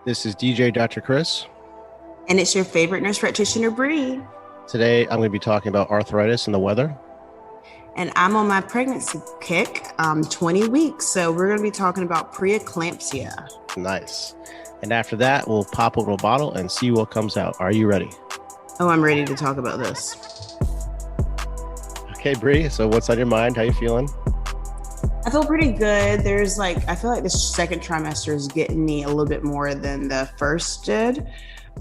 This is DJ Dr. Chris. And it's your favorite nurse practitioner, Bree. Today, I'm going to be talking about arthritis and the weather. And I'm on my pregnancy kick, 20 weeks. So we're going to be talking about preeclampsia. Nice. And after that, we'll pop open a bottle and see what comes out. Are you ready? Oh, I'm ready to talk about this. Okay, Bree. So what's on your mind? How you feeling? I feel pretty good. I feel like the second trimester is getting me a little bit more than the first did.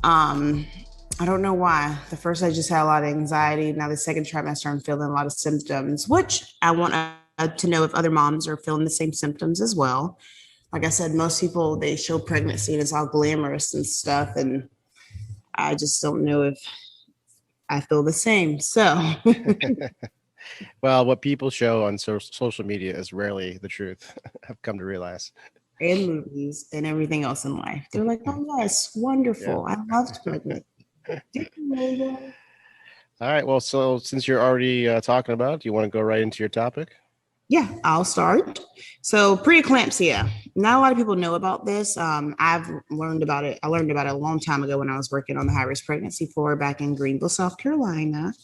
I don't know why. The first, I just had a lot of anxiety. Now the second trimester, I'm feeling a lot of symptoms, which I want to know if other moms are feeling the same symptoms as well. Like I said, most people, they show pregnancy and it's all glamorous and stuff. And I just don't know if I feel the same. So Well, what people show on social media is rarely the truth. I've come to realize. and movies and everything else in life. They're like, oh yes, wonderful. Yeah. I loved pregnant. Did you know that? All right. Well, so since you're already talking about it, do you want to go right into your topic? Yeah, I'll start. So preeclampsia. Not a lot of people know about this. I've learned about it. I learned about it a long time ago when I was working on the high-risk pregnancy floor back in Greenville, South Carolina.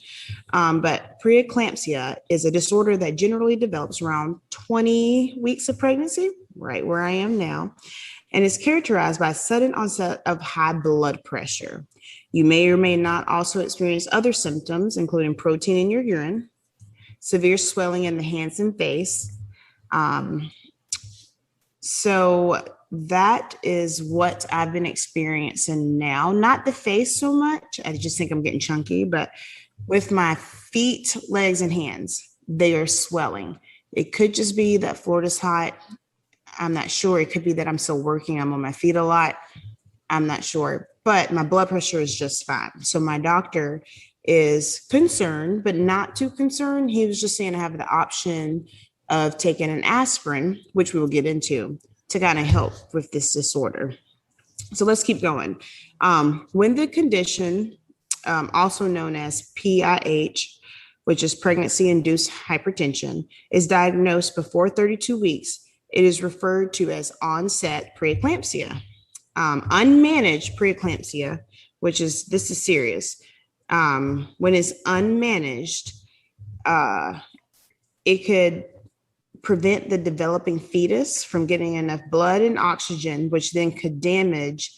But preeclampsia is a disorder that generally develops around 20 weeks of pregnancy, right where I am now, and is characterized by sudden onset of high blood pressure. You may or may not also experience other symptoms, including protein in your urine, severe swelling in the hands and face. So that is what I've been experiencing now. Not the face so much. I just think I'm getting chunky, but with my feet, legs, and hands, they are swelling. It could just be that Florida's hot. I'm not sure. It could be that I'm still working. I'm on my feet a lot. I'm not sure, but my blood pressure is just fine. So my doctor is concerned, but not too concerned. He was just saying I have the option of taking an aspirin, which we will get into, to kind of help with this disorder. So let's keep going. When the condition, also known as PIH, which is pregnancy-induced hypertension, is diagnosed before 32 weeks, it is referred to as onset preeclampsia. Unmanaged preeclampsia, this is serious. When it's unmanaged, it could prevent the developing fetus from getting enough blood and oxygen, which then could damage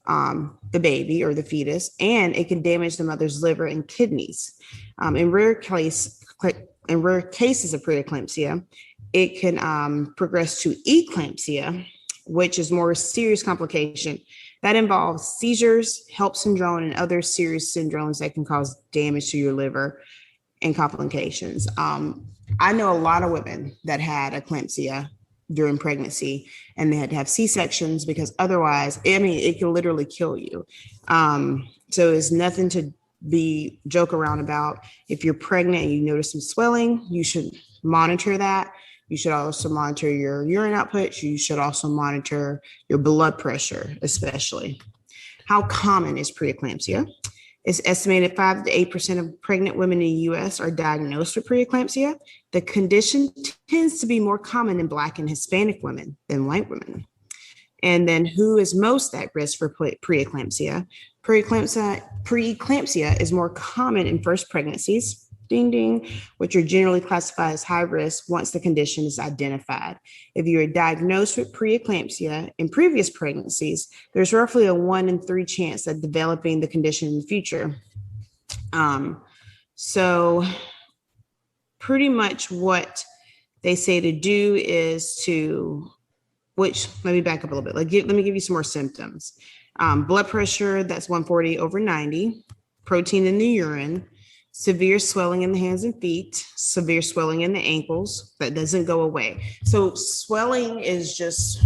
the baby or the fetus, and it can damage the mother's liver and kidneys. In rare cases of preeclampsia, it can progress to eclampsia, which is more serious complication that involves seizures, HELLP syndrome, and other serious syndromes that can cause damage to your liver and complications. I know a lot of women that had eclampsia during pregnancy, and they had to have C-sections because otherwise, it can literally kill you. So it's nothing to be joke around about. If you're pregnant and you notice some swelling, you should monitor that. You should also monitor your urine output. You should also monitor your blood pressure, especially. How common is preeclampsia? It's estimated 5 to 8% of pregnant women in the U.S. are diagnosed with preeclampsia. The condition tends to be more common in Black and Hispanic women than white women. And then who is most at risk for preeclampsia? Preeclampsia is more common in first pregnancies, ding, ding, which are generally classified as high risk once the condition is identified. If you are diagnosed with preeclampsia in previous pregnancies, there's roughly a 1 in 3 chance of developing the condition in the future. So pretty much what they say to do is let me back up a little bit. Let me give you some more symptoms. Blood pressure, that's 140/90, protein in the urine, severe swelling in the hands and feet, severe swelling in the ankles that doesn't go away. So swelling is just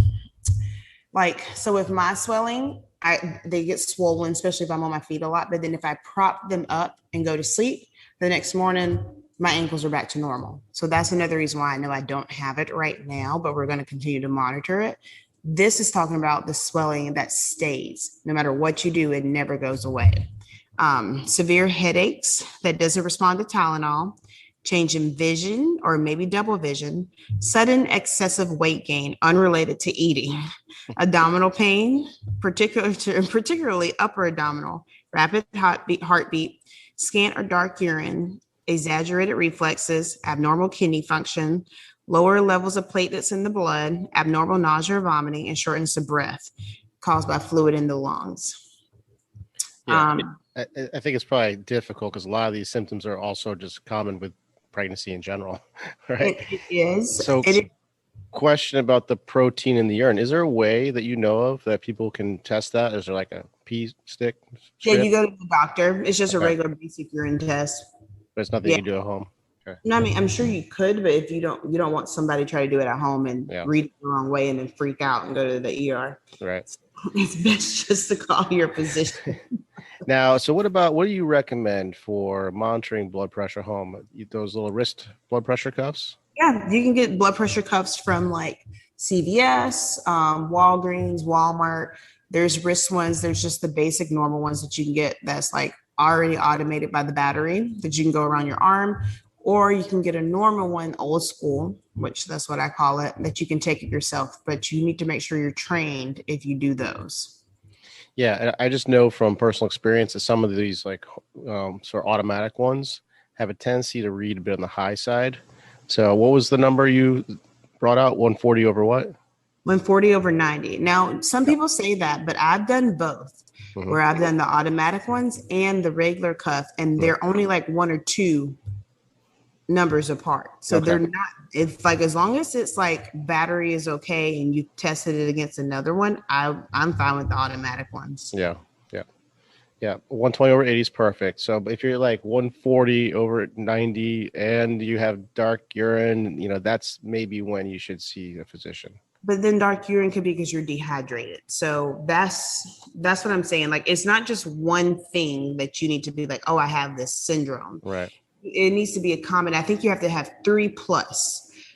so with my swelling, they get swollen, especially if I'm on my feet a lot. But then if I prop them up and go to sleep, the next morning, my ankles are back to normal. So that's another reason why I know I don't have it right now, but we're going to continue to monitor it. This is talking about the swelling that stays. No matter what you do, it never goes away. Severe headaches that doesn't respond to Tylenol, change in vision or maybe double vision, sudden excessive weight gain unrelated to eating, abdominal pain, particularly upper abdominal, rapid heartbeat, scant or dark urine, exaggerated reflexes, abnormal kidney function, lower levels of platelets in the blood, abnormal nausea or vomiting, and shortness of breath caused by fluid in the lungs. Yeah, I think it's probably difficult because a lot of these symptoms are also just common with pregnancy in general, right? It is. So, question about the protein in the urine. Is there a way that you know of that people can test that? Is there like a pee stick strip? Yeah, you go to the doctor. It's just a regular basic urine test. But it's nothing you can do at home. Okay. No, I mean, I'm sure you could, but if you don't want somebody to try to do it at home and read it the wrong way and then freak out and go to the ER. Right. It's best just to call your physician. Now, so what do you recommend for monitoring blood pressure home? Those little wrist blood pressure cuffs? Yeah, you can get blood pressure cuffs from like CVS, Walgreens, Walmart. There's wrist ones. There's just the basic normal ones that you can get that's like already automated by the battery that you can go around your arm, or you can get a normal one, old school, which that's what I call it, that you can take it yourself, but you need to make sure you're trained if you do those. Yeah, and I just know from personal experience that some of these like sort of automatic ones have a tendency to read a bit on the high side. So what was the number you brought out? 140 over what? 140 over 90. Now, some people say that, but I've done both, where I've done the automatic ones and the regular cuff, and they're only like one or two numbers apart. So they're not, if like, as long as it's like battery is okay and you tested it against another one, I'm fine with the automatic ones. Yeah. 120 over 80 is perfect. So if you're like 140 over 90 and you have dark urine, that's maybe when you should see a physician. But then dark urine could be because you're dehydrated. So that's what I'm saying. Like, it's not just one thing that you need to be like, oh, I have this syndrome. Right. It needs to be a common. I think you have to have 3+.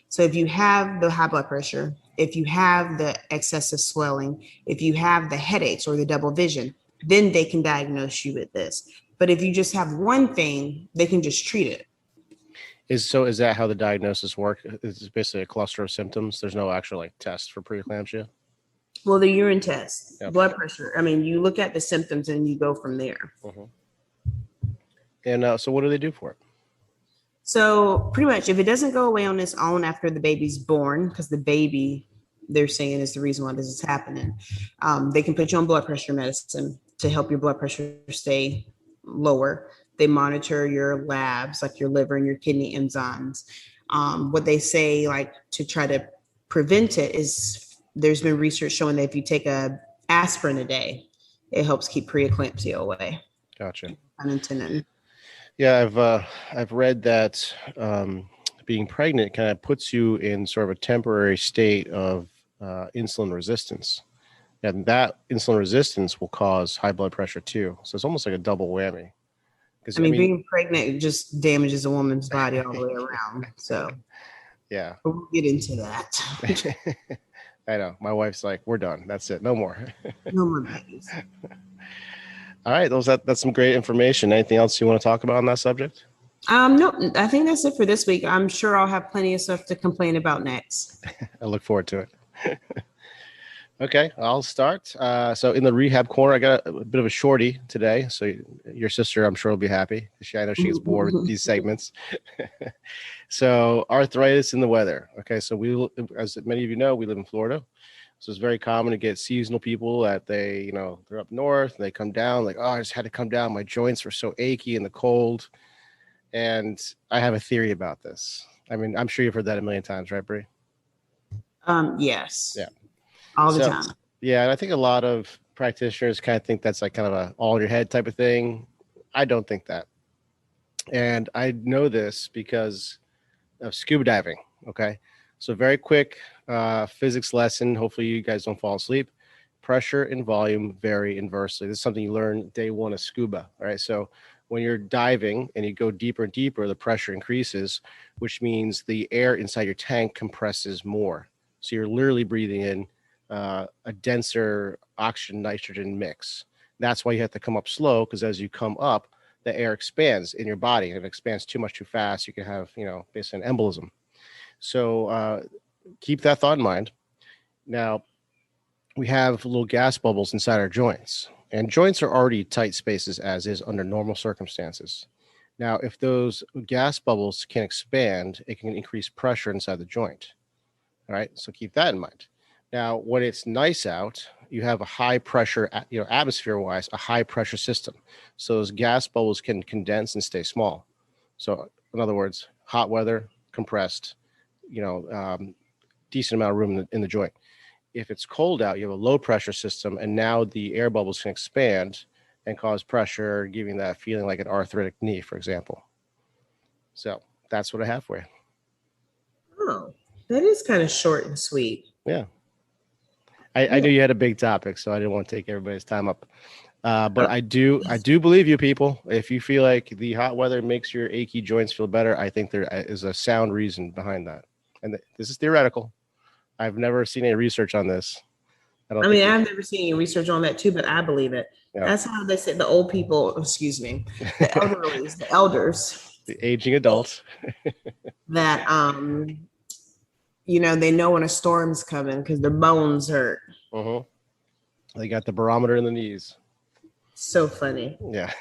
So if you have the high blood pressure, if you have the excessive swelling, if you have the headaches or the double vision, then they can diagnose you with this. But if you just have one thing, they can just treat it. Is that how the diagnosis works? It's basically a cluster of symptoms. There's no actual like test for preeclampsia. Well, the urine test, blood pressure. I mean, you look at the symptoms and you go from there. And so what do they do for it? So pretty much if it doesn't go away on its own after the baby's born, because the baby, they're saying, is the reason why this is happening, they can put you on blood pressure medicine to help your blood pressure stay lower. They monitor your labs, like your liver and your kidney enzymes. What they say, like, to try to prevent it is there's been research showing that if you take a aspirin a day, it helps keep preeclampsia away. Gotcha. Unintended. Yeah, I've read that being pregnant kind of puts you in sort of a temporary state of insulin resistance. And that insulin resistance will cause high blood pressure too. So it's almost like a double whammy. I mean, being pregnant just damages a woman's body all the way around. So yeah, but we'll get into that. I know. My wife's like, we're done. That's it. No more. No more babies. All right. That's some great information. Anything else you want to talk about on that subject? No, I think that's it for this week. I'm sure I'll have plenty of stuff to complain about next. I look forward to it. Okay, I'll start. So in the rehab corner, I got a bit of a shorty today. So your sister, I'm sure, will be happy. I know she gets bored with these segments. So arthritis in the weather. Okay, so we, as many of you know, we live in Florida. So it's very common to get seasonal people that they're up north and they come down like, oh, I just had to come down. My joints were so achy in the cold. And I have a theory about this. I mean, I'm sure you've heard that a million times, right, Bree? Yes. Yeah. All the time. Yeah, and I think a lot of practitioners kind of think that's like kind of a all in your head type of thing. I don't think that. And I know this because of scuba diving. Okay. So very quick physics lesson. Hopefully you guys don't fall asleep. Pressure and volume vary inversely. This is something you learn day one of scuba. All right. So when you're diving and you go deeper and deeper, the pressure increases, which means the air inside your tank compresses more. So you're literally breathing in a denser oxygen nitrogen mix. That's why you have to come up slow, because as you come up, the air expands in your body. If it expands too much too fast, you can have, basically an embolism. So keep that thought in mind. Now, we have little gas bubbles inside our joints, and joints are already tight spaces as is under normal circumstances. Now, if those gas bubbles can expand, it can increase pressure inside the joint. All right, so keep that in mind. Now, when it's nice out, you have a high pressure, atmosphere-wise, a high pressure system. So those gas bubbles can condense and stay small. So in other words, hot weather, compressed, decent amount of room in the joint. If it's cold out, you have a low pressure system, and now the air bubbles can expand and cause pressure, giving that feeling like an arthritic knee, for example. So that's what I have for you. Oh, that is kind of short and sweet. Yeah. I knew you had a big topic, so I didn't want to take everybody's time up. But I do believe you, people. If you feel like the hot weather makes your achy joints feel better, I think there is a sound reason behind that. And this is theoretical. I've never seen any research on this. I've never seen any research on that too, but I believe it. Yeah. That's how they say the old people, the elderlies, the elders. The aging adults. That, they know when a storm's coming because their bones hurt. Uh-huh. They got the barometer in the knees. So funny. Yeah.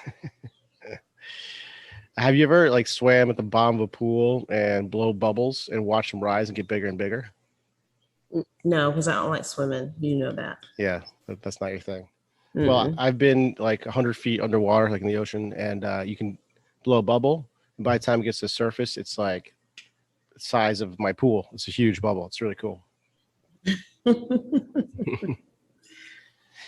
Have you ever swam at the bottom of a pool and blow bubbles and watch them rise and get bigger and bigger? No, because I don't like swimming. You know that. Yeah, that's not your thing. Mm-hmm. Well, I've been 100 feet underwater, in the ocean, and you can blow a bubble. And by the time it gets to the surface, it's like the size of my pool. It's a huge bubble. It's really cool.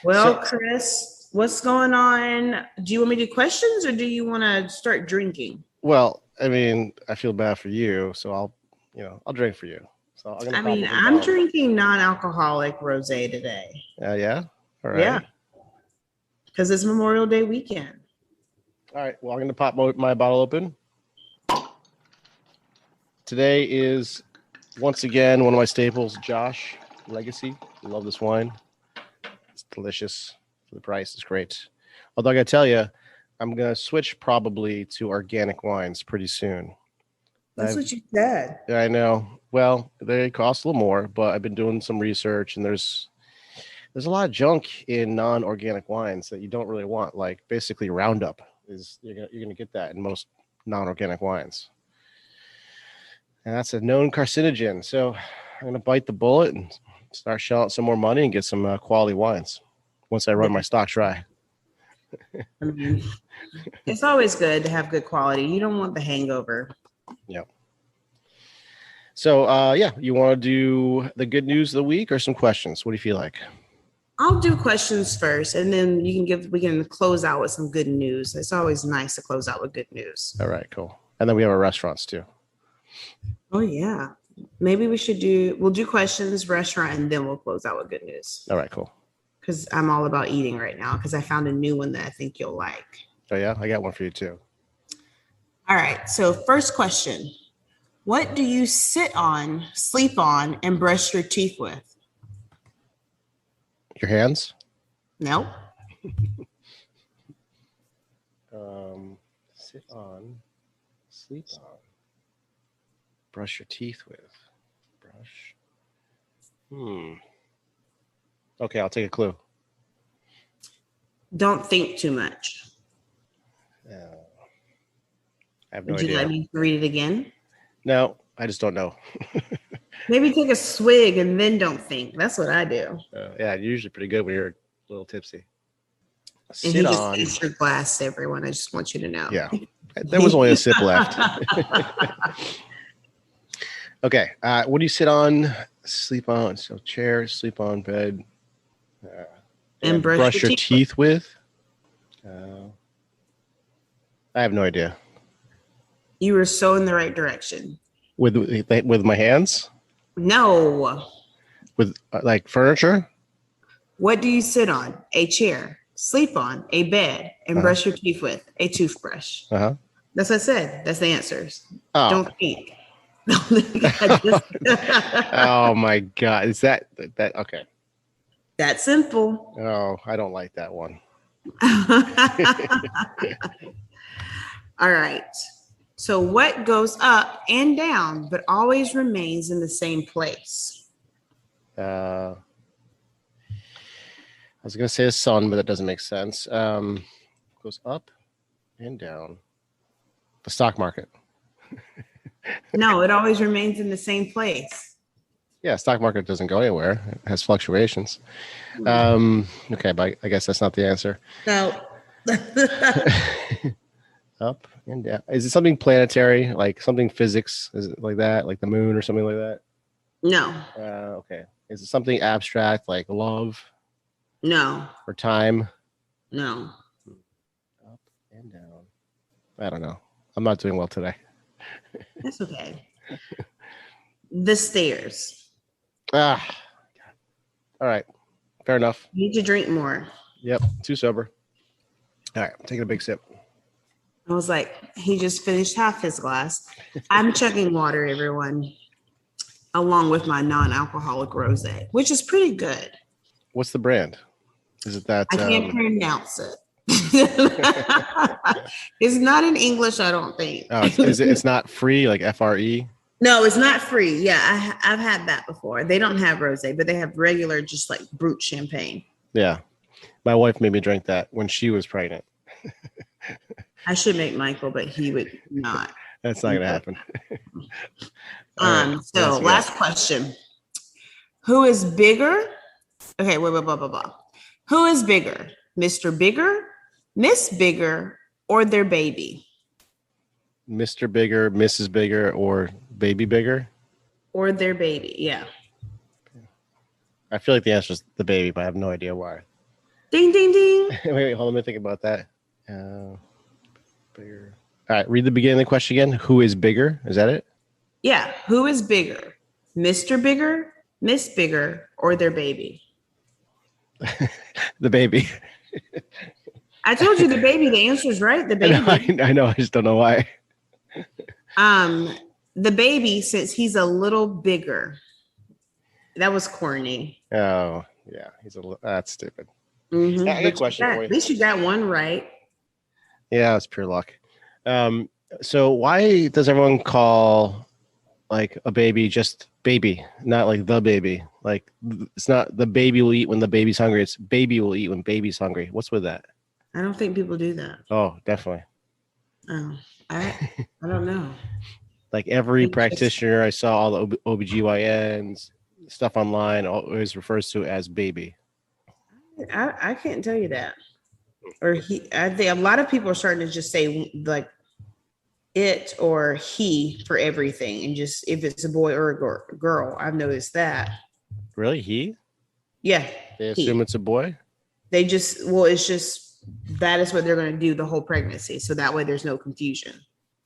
Well, Chris, what's going on? Do you want me to do questions or do you want to start drinking? Well, I feel bad for you, so I'll drink for you. So I'm drinking non-alcoholic rosé today. Yeah? All right. Yeah. Because it's Memorial Day weekend. All right. Well, I'm going to pop my bottle open. Today is, once again, one of my staples, Josh Legacy. I love this wine. It's delicious. For the price, it's great. Although I got to tell you, I'm going to switch probably to organic wines pretty soon. That's what you said. Yeah, I know. Well, they cost a little more, but I've been doing some research, and there's a lot of junk in non-organic wines that you don't really want. Basically Roundup you're gonna get that in most non-organic wines, and that's a known carcinogen. So I'm gonna bite the bullet and start shelling out some more money and get some quality wines once I run my stock dry. It's always good to have good quality. You don't want the hangover. Yeah. So, you want to do the good news of the week or some questions? What do you feel like? I'll do questions first, and then we can close out with some good news. It's always nice to close out with good news. All right, cool. And then we have our restaurants too. Oh yeah. Maybe we'll do questions, restaurant, and then we'll close out with good news. All right, cool. Because I'm all about eating right now because I found a new one that I think you'll like. Oh yeah? I got one for you too. All right. So first question. What do you sit on, sleep on, and brush your teeth with? Your hands? No. Sit on, sleep on, brush your teeth with. Okay, I'll take a clue. Don't think too much. I have no idea. Would you like me to read it again? No, I just don't know. Maybe take a swig and then don't think. That's what I do. Yeah, you're usually pretty good when you're a little tipsy. And he just takes your glass to everyone. I just want you to know. Yeah, there was only a sip left. Okay, what do you sit on, sleep on? So chair, sleep on, bed. And brush your teeth with? I have no idea. You were so in the right direction. With my hands? No. With furniture? What do you sit on? A chair. Sleep on a bed and brush your teeth with a toothbrush. That's what I said. That's the answers. Oh. Don't think. Oh my God. Is that okay? That's simple. Oh, I don't like that one. All right. So what goes up and down, but always remains in the same place? I was going to say the sun, but that doesn't make sense. Goes up and down. The stock market. No, it always remains in the same place. Yeah, stock market doesn't go anywhere. It has fluctuations. Okay, but I guess that's not the answer. No. Up and down. Is it something planetary, like something physics? Is it like that, like the moon or something like that? No. Okay. Is it something abstract, like love No. or time? No. Up and down. I don't know. I'm not doing well today. That's okay. The stairs. Ah. All right. Fair enough. You need to drink more. Yep. Too sober. All right. I'm taking a big sip. I was like, he just finished half his glass. I'm chugging water, everyone, along with my non-alcoholic rosé, which is pretty good. What's the brand? Is it that? I can't pronounce it. It's not in English, I don't think. Oh, it's not free, like FRE? No, it's not free. Yeah, I've had that before. They don't have rosé, but they have regular, just like brut champagne. Yeah. My wife made me drink that when she was pregnant. I should make Michael, but he would not. That's not going to happen. So last question. Who is bigger? Okay, wait, blah, blah, blah. Who is bigger? Mr. Bigger, Miss Bigger, or their baby? Mr. Bigger, Mrs. Bigger, or Baby Bigger? Or their baby, yeah. I feel like the answer is the baby, but I have no idea why. Ding, ding, ding. wait, hold on. Let me think about that. Bigger. All right, read the beginning of the question again. Who is bigger? Is that it? Yeah. Who is bigger? Mr. Bigger, Miss Bigger, or their baby? The baby. I told you the baby. The answer is right. The baby. I know. I just don't know why. The baby, since he's a little bigger. That was corny. Oh, yeah. That's stupid. Mm-hmm. Yeah, I got a question for you. At least you got one right. Yeah, it's pure luck. So why does everyone call like a baby just baby, not like the baby? Like it's not the baby will eat when the baby's hungry. It's baby will eat when baby's hungry. What's with that? I don't think people do that. Oh, definitely. Oh, I don't know. Like every practitioner I saw, all the OBGYNs, stuff online always refers to it as baby. I can't tell you that. Or I think a lot of people are starting to just say like it or he for everything, and just if it's a boy or a girl. I've noticed that. Really, he? Yeah. They assume it's a boy. They just it's just that is what they're going to do the whole pregnancy, so that way there's no confusion.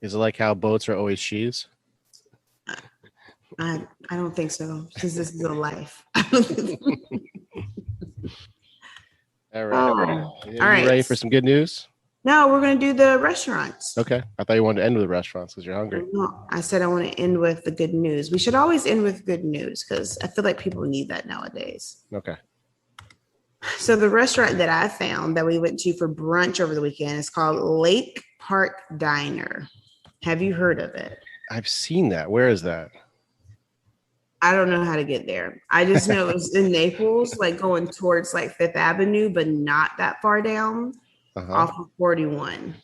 Is it like how boats are always she's? I don't think so, since this is a life. All right. All right. Ready for some good news? No, we're going to do the restaurants. Okay. I thought you wanted to end with the restaurants because you're hungry. No, I said I want to end with the good news. We should always end with good news because I feel like people need that nowadays. Okay. So the restaurant that I found that we went to for brunch over the weekend is called Lake Park Diner. Have you heard of it? I've seen that. Where is that? I don't know how to get there. I just know it's in Naples, like going towards like Fifth Avenue, but not that far down off of 41.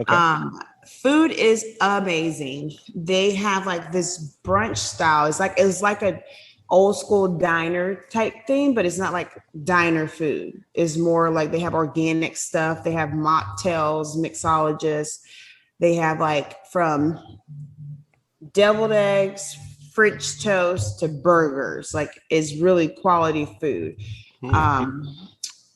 Okay. Food is amazing. They have like this brunch style. It's like a old school diner type thing, but it's not like diner food. It's more like they have organic stuff. They have mocktails, mixologists. They have like from deviled eggs, French toast to burgers. Like it's really quality food.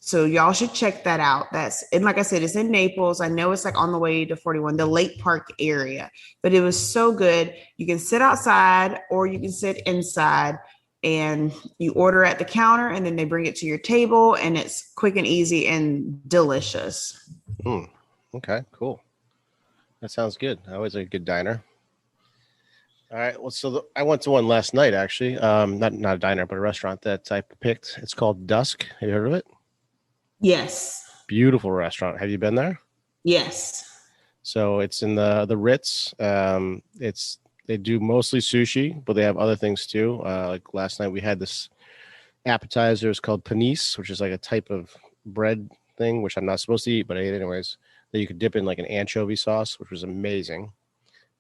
So y'all should check that out. And like I said, it's in Naples. I know it's like on the way to 41, the Lake Park area, but it was so good. You can sit outside or you can sit inside, and you order at the counter and then they bring it to your table, and it's quick and easy and delicious. Okay, cool. That sounds good. Always a good diner. All right. Well, so I went to one last night, actually. Not a diner, but a restaurant that I picked. It's called Dusk. Have you heard of it? Yes. Beautiful restaurant. Have you been there? Yes. So it's in the Ritz. They do mostly sushi, but they have other things too. Like last night we had this appetizer. It's called panisse, which is like a type of bread thing, which I'm not supposed to eat, but I ate anyways. That you could dip in like an anchovy sauce, which was amazing.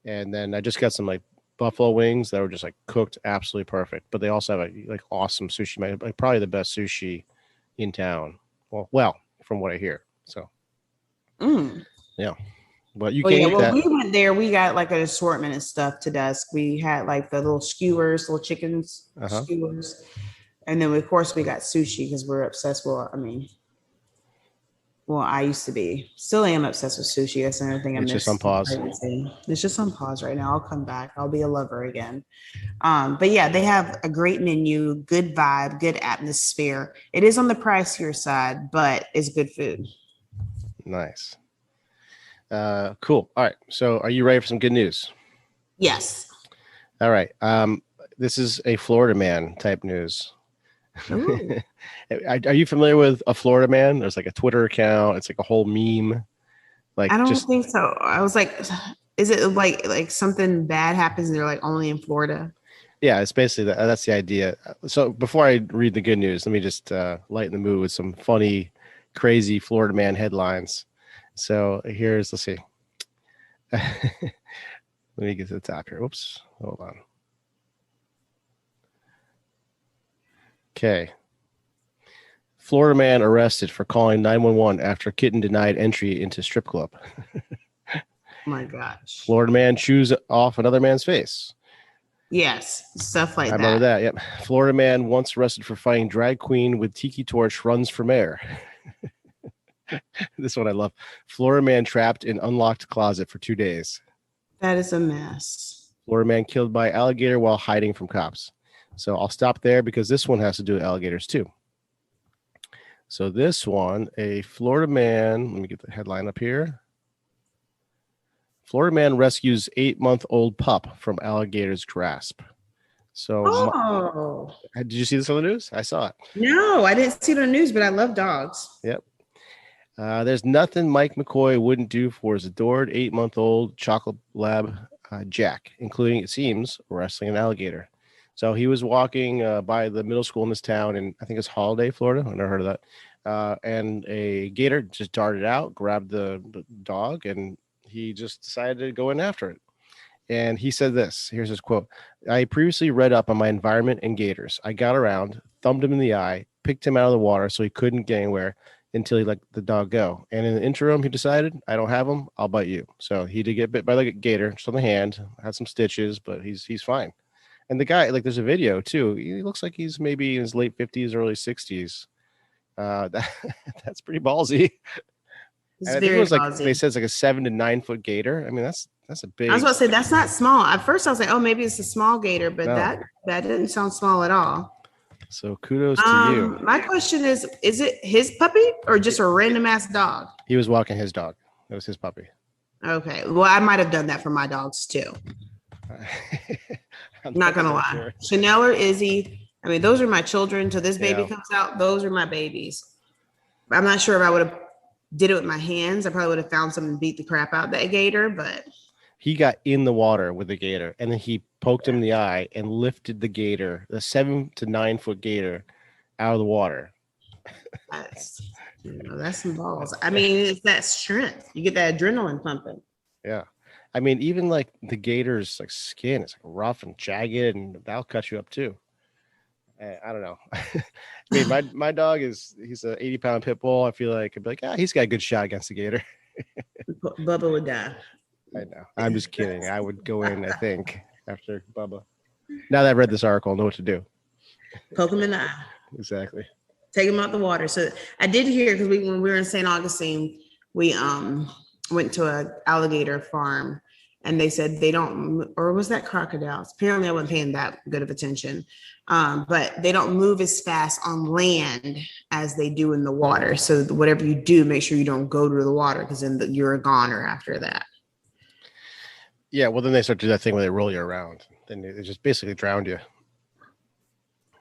And then I just got some like buffalo wings that were just like cooked absolutely perfect. But they also have like awesome sushi, like probably the best sushi in town. Well, from what I hear. So yeah. But you Well, can't yeah, eat well, that. we went there. We got like an assortment of stuff to dusk. We had like the little skewers, little chickens Uh-huh. skewers. And then, of course, we got sushi because we're obsessed. Well, I used to be. Still am obsessed with sushi. That's another thing I It's just miss. on pause. It's just on pause right now. I'll come back. I'll be a lover again. But yeah, they have a great menu, good vibe, good atmosphere. It is on the pricier side, but it's good food. Nice. Cool. All right. So are you ready for some good news? Yes. All right. This is a Florida man type news. Are you familiar with a Florida man? There's like a Twitter account. It's like a whole meme. Like I don't think so. I was like, is it like something bad happens and they're like only in Florida? Yeah, it's basically that's the idea. So before I read the good news, let me just lighten the mood with some funny, crazy Florida man headlines. So let's see. Let me get to the top here. Oops, hold on. Okay. Florida man arrested for calling 911 after kitten denied entry into strip club. Oh my gosh. Florida man chews off another man's face. Yes, stuff like that. I remember that. Yep. Florida man once arrested for fighting drag queen with tiki torch runs for mayor. This one I love. Florida man trapped in unlocked closet for 2 days. That is a mess. Florida man killed by alligator while hiding from cops. So I'll stop there because this one has to do with alligators too. So this one, a Florida man, let me get the headline up here. Florida man rescues 8-month-old pup from alligator's grasp. So did you see this on the news? I saw it. No, I didn't see it on the news, but I love dogs. Yep. There's nothing Mike McCoy wouldn't do for his adored 8-month-old chocolate lab, Jack, including, it seems, wrestling an alligator. So he was walking by the middle school in this town, and I think it's Holiday, Florida. I never heard of that. And a gator just darted out, grabbed the dog, and he just decided to go in after it. And he said this. Here's his quote. I previously read up on my environment and gators. I got around, thumbed him in the eye, picked him out of the water so he couldn't get anywhere until he let the dog go. And in the interim, he decided, I don't have him, I'll bite you. So he did get bit by the gator, just on the hand, had some stitches, but he's fine. And the guy, like, there's a video too. He looks like he's maybe in his late 50s, early 60s. That's pretty ballsy. And I think it was like they said it's like a 7 to 9 foot gator. I mean, that's a big. I was about to say that's not small. At first, I was like, oh, maybe it's a small gator, but that didn't sound small at all. So kudos to you. My question is it his puppy or just a random ass dog? He was walking his dog. It was his puppy. Okay. Well, I might have done that for my dogs too. I'm not gonna lie. Sure. Chanel or Izzy. I mean, those are my children. Till this baby comes out, those are my babies. I'm not sure if I would have did it with my hands. I probably would have found something to beat the crap out of that gator, but he got in the water with the gator, and then he poked him in the eye and lifted the gator, the 7 to 9 foot gator, out of the water. That's some balls. I mean, it's that strength. You get that adrenaline pumping. Yeah. I mean, even like the gator's like skin, it's like rough and jagged, and that'll cut you up too. I don't know. I mean, my dog he's an 80-pound pit bull. I feel like I'd be like, he's got a good shot against the gator. Bubba would die. I know. I'm just kidding. I would go in, I think, after Bubba. Now that I've read this article, I know what to do. Poke him in the eye. Exactly. Take him out the water. So I did hear, because when we were in St. Augustine, we went to an alligator farm, and they said they don't, or was that crocodiles? Apparently I wasn't paying that good of attention. But they don't move as fast on land as they do in the water. So whatever you do, make sure you don't go to the water, because then you're a goner after that. Yeah, well, then they start to do that thing where they roll you around. Then they just basically drown you.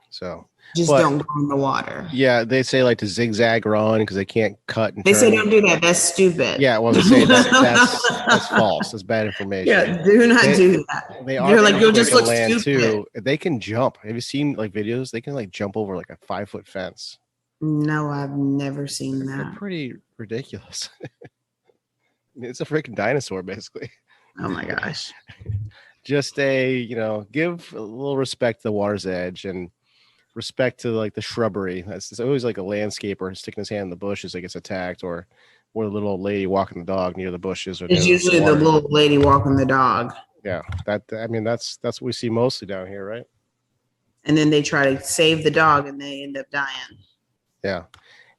So, Just But don't go in the water. yeah, they say like to zigzag run because they can't cut and They say turn. don't do that. That's stupid. Yeah, well, they say that's false. That's bad information. Yeah, do not They, do that. they are They're like, pretty you'll quick just on look land stupid. too. They can jump. Have you seen like videos? They can like jump over like a 5-foot fence. No, I've never seen They're that. pretty ridiculous. It's a freaking dinosaur, basically. Oh my gosh. Just give a little respect to the water's edge and respect to like the shrubbery. It's always like a landscaper sticking his hand in the bushes that gets attacked, or the little old lady walking the dog near the bushes. Or It's usually the little lady walking the dog. Yeah, that's what we see mostly down here, right? And then they try to save the dog and they end up dying. Yeah,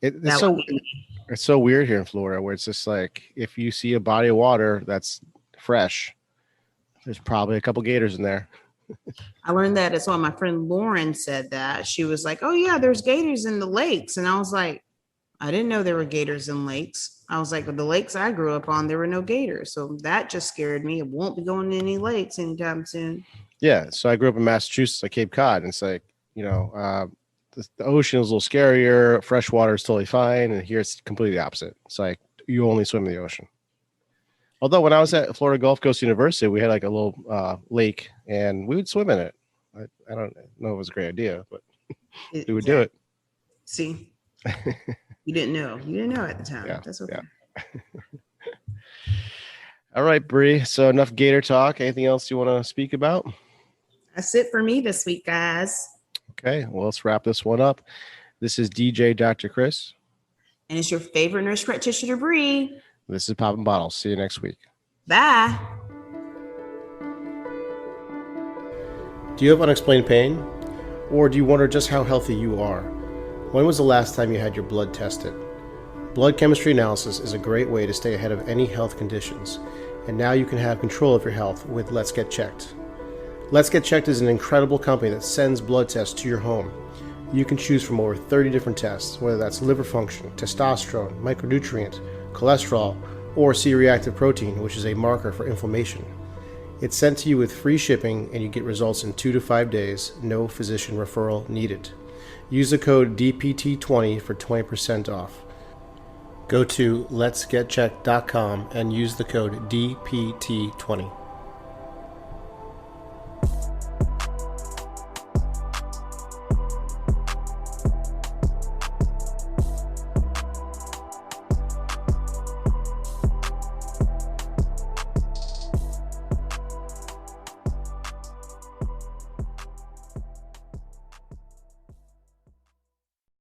it's so weird here in Florida, where it's just like if you see a body of water that's fresh, there's probably a couple gators in there. I learned that as well. My friend Lauren said that. She was like, oh yeah, there's gators in the lakes. And I was like, I didn't know there were gators in lakes. I was like, well, the lakes I grew up on, there were no gators. So that just scared me. It won't be going to any lakes anytime soon. Yeah. So I grew up in Massachusetts, like Cape Cod. And it's like, the ocean is a little scarier. Freshwater is totally fine. And here it's completely opposite. It's like you only swim in the ocean. Although when I was at Florida Gulf Coast University, we had like a little lake and we would swim in it. I don't know if it was a great idea, but we would do it. See, you didn't know. You didn't know at the time. Yeah, that's okay. Yeah. All right, Bree. So enough gator talk. Anything else you want to speak about? That's it for me this week, guys. Okay, well, let's wrap this one up. This is DJ Dr. Chris. And it's your favorite nurse practitioner, Bree. This is Poppin' Bottles. See you next week. Bye. Do you have unexplained pain? Or do you wonder just how healthy you are? When was the last time you had your blood tested? Blood chemistry analysis is a great way to stay ahead of any health conditions. And now you can have control of your health with Let's Get Checked. Let's Get Checked is an incredible company that sends blood tests to your home. You can choose from over 30 different tests, whether that's liver function, testosterone, micronutrient, cholesterol, or C-reactive protein, which is a marker for inflammation. It's sent to you with free shipping and you get results in 2 to 5 days, no physician referral needed. Use the code DPT20 for 20% off. Go to letsgetchecked.com and use the code DPT20.